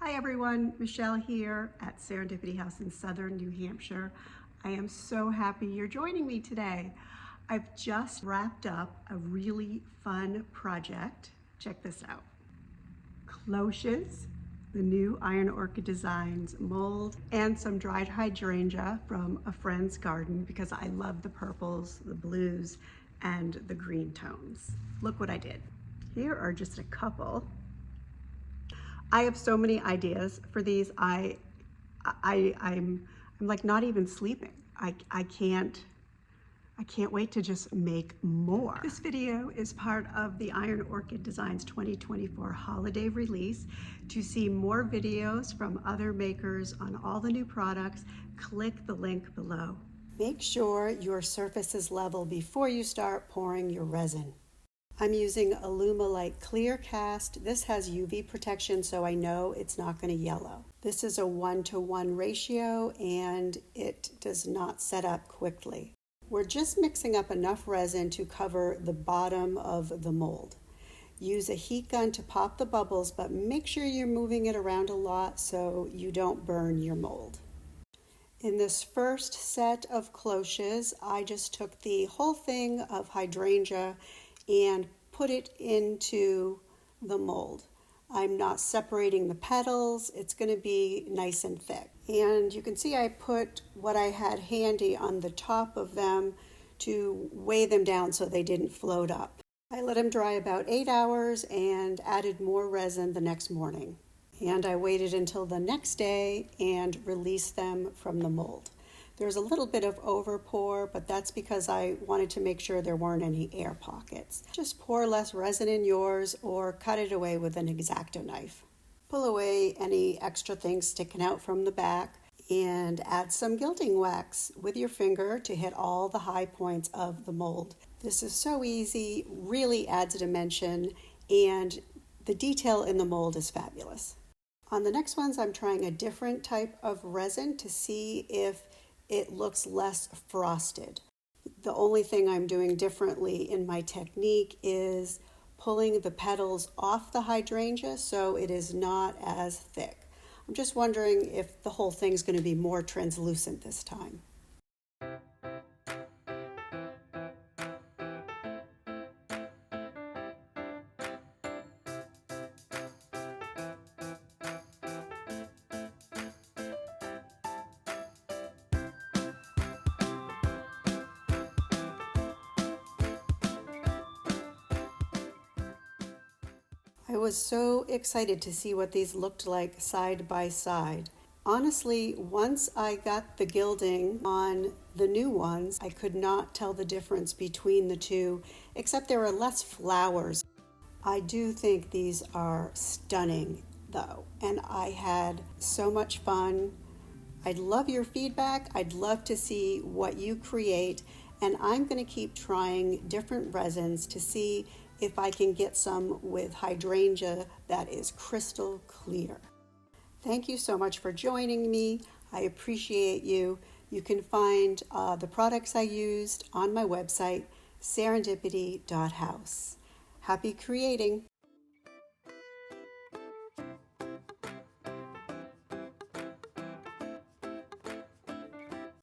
Hi everyone, Michelle here at Serendipity House in Southern New Hampshire. I am so happy you're joining me today. I've just wrapped up a really fun project. Check this out. Cloches, the new Iron Orchid Designs mold, and some dried hydrangea from a friend's garden because I love the purples, the blues, and the green tones. Look what I did. Here are just a couple. I have so many ideas for these. I'm like not even sleeping. I can't wait to just make more. This video is part of the Iron Orchid Designs 2024 holiday release. To see more videos from other makers on all the new products, click the link below. Make sure your surface is level before you start pouring your resin. I'm using Alumilite clear cast. This has UV protection, so I know it's not going to yellow. This is a 1-to-1 ratio and it does not set up quickly. We're just mixing up enough resin to cover the bottom of the mold. Use a heat gun to pop the bubbles, but make sure you're moving it around a lot so you don't burn your mold. In this first set of cloches, I just took the whole thing of hydrangea and put it into the mold. I'm not separating the petals. It's going to be nice and thick. And you can see I put what I had handy on the top of them to weigh them down so they didn't float up. I let them dry about 8 hours and added more resin the next morning. And I waited until the next day and released them from the mold. There's a little bit of over pour, but that's because I wanted to make sure there weren't any air pockets. Just pour less resin in yours or cut it away with an X-Acto knife. Pull away any extra things sticking out from the back and add some gilding wax with your finger to hit all the high points of the mold. This is so easy, really adds a dimension, and the detail in the mold is fabulous. On the next ones, I'm trying a different type of resin to see if it looks less frosted. The only thing I'm doing differently in my technique is pulling the petals off the hydrangea so it is not as thick. I'm just wondering if the whole thing's going to be more translucent this time. I was so excited to see what these looked like side by side. Honestly, once I got the gilding on the new ones, I could not tell the difference between the two, except there were less flowers. I do think these are stunning though, and I had so much fun. I'd love your feedback. I'd love to see what you create, and I'm going to keep trying different resins to see if I can get some with hydrangea that is crystal clear. Thank you so much for joining me. I appreciate you. You can find the products I used on my website, Serendipity.House. Happy creating!